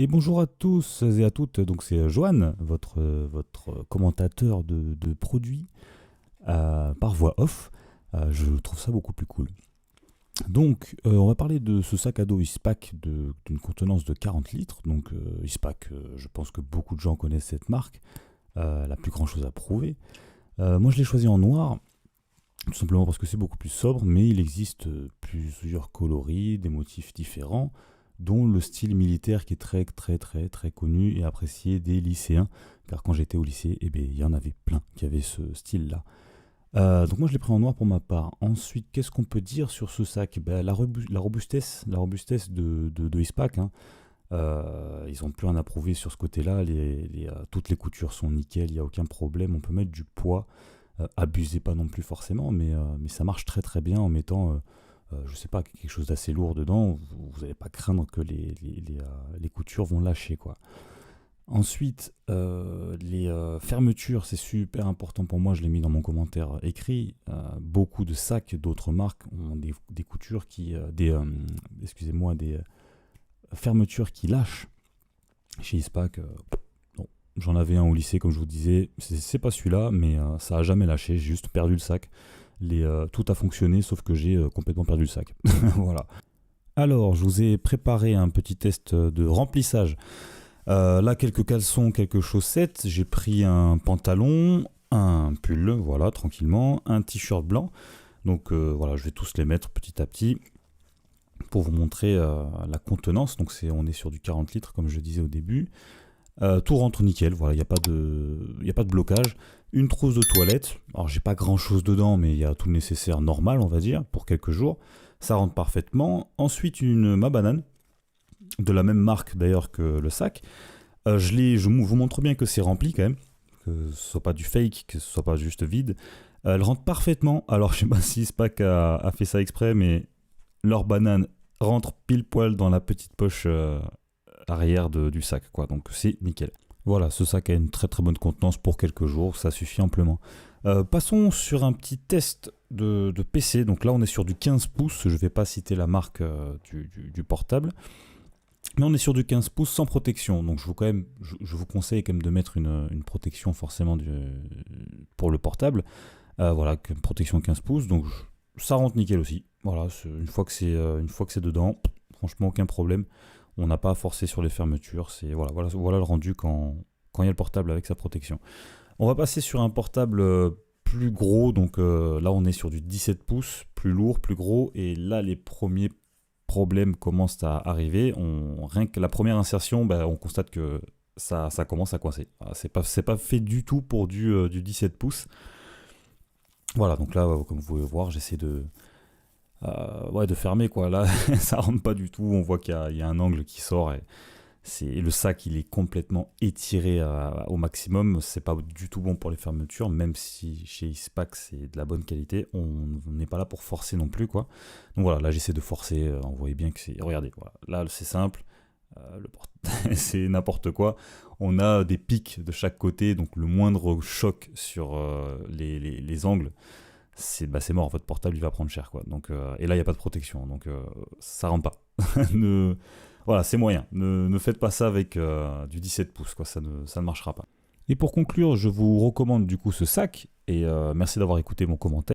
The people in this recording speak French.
Et bonjour à tous et à toutes, donc c'est Johan, votre commentateur de produits par voix off. Je trouve ça beaucoup plus cool. Donc, on va parler de ce sac à dos Eastpak d'une contenance de 40 litres. Donc, Eastpak, je pense que beaucoup de gens connaissent cette marque. Elle n'a plus grand chose à prouver. Moi, je l'ai choisi en noir, tout simplement parce que c'est beaucoup plus sobre, mais il existe plusieurs coloris, des motifs différents, dont le style militaire qui est très très très très connu et apprécié des lycéens, car quand j'étais au lycée, eh bien, il y en avait plein qui avaient ce style-là. Donc moi je l'ai pris en noir pour ma part. Ensuite, qu'est-ce qu'on peut dire sur ce sac? Ben, la robustesse de Eastpak, hein. Ils n'ont plus rien à prouver sur ce côté-là. Toutes les coutures sont nickel, il n'y a aucun problème. On peut mettre du poids. Abusez pas non plus forcément, mais ça marche très très bien en mettant, je sais pas, quelque chose d'assez lourd dedans. Vous n'allez pas craindre que les coutures vont lâcher, quoi. Ensuite, les fermetures, c'est super important pour moi, je l'ai mis dans mon commentaire écrit. Beaucoup de sacs d'autres marques ont des coutures excusez-moi, des fermetures qui lâchent. Chez Eastpak, non. J'en avais un au lycée, comme je vous disais, c'est pas celui-là, mais ça a jamais lâché, j'ai juste perdu le sac. Tout a fonctionné, sauf que j'ai complètement perdu le sac. Voilà. Alors, je vous ai préparé un petit test de remplissage. Là, quelques caleçons, quelques chaussettes. J'ai pris un pantalon, un pull, voilà, tranquillement, un t-shirt blanc. Donc voilà, je vais tous les mettre petit à petit pour vous montrer la contenance. Donc on est sur du 40 litres, comme je disais au début. Tout rentre nickel, voilà, il n'y a pas de blocage. Une trousse de toilette. Alors, j'ai pas grand chose dedans, mais il y a tout le nécessaire normal, on va dire, pour quelques jours. Ça rentre parfaitement. Ensuite, ma banane, de la même marque d'ailleurs que le sac. Je vous montre bien que c'est rempli quand même, que ce soit pas du fake, que ce soit pas juste vide. Elle rentre parfaitement. Alors je sais pas si Spack a fait ça exprès, mais leur banane rentre pile poil dans la petite poche arrière du sac, quoi. Donc c'est nickel. Voilà, ce sac a une très très bonne contenance pour quelques jours, ça suffit amplement. Passons sur un petit test de PC. Donc là on est sur du 15 pouces, je vais pas citer la marque du portable. Mais on est sur du 15 pouces sans protection, donc je vous conseille quand même de mettre une protection forcément pour le portable. Voilà, une protection 15 pouces, donc ça rentre nickel aussi. Voilà, une fois que c'est dedans, franchement aucun problème. On n'a pas à forcer sur les fermetures. Voilà le rendu quand il y a le portable avec sa protection. On va passer sur un portable plus gros, donc là on est sur du 17 pouces, plus lourd, plus gros, et là les premiers problèmes commencent à arriver. Rien que la première insertion, on constate que ça commence à coincer. C'est pas fait du tout pour du 17 pouces. Voilà, donc là, comme vous pouvez voir, j'essaie de fermer, quoi. Là, ça rentre pas du tout. On voit qu'il y a un angle qui sort et le sac, il est complètement étiré au maximum. C'est pas du tout bon pour les fermetures, même si chez Eastpak c'est de la bonne qualité. On n'est pas là pour forcer non plus, quoi. Donc voilà, là j'essaie de forcer. On voit bien que c'est. Regardez, voilà. Là c'est simple. C'est n'importe quoi. On a des pics de chaque côté, donc le moindre choc sur les angles, c'est mort. Votre portable il va prendre cher, quoi. Donc et là il n'y a pas de protection, donc ça rentre pas. Voilà, c'est moyen. Ne faites pas ça avec du 17 pouces, quoi. Ça ne marchera pas. Et pour conclure, je vous recommande du coup ce sac, et merci d'avoir écouté mon commentaire.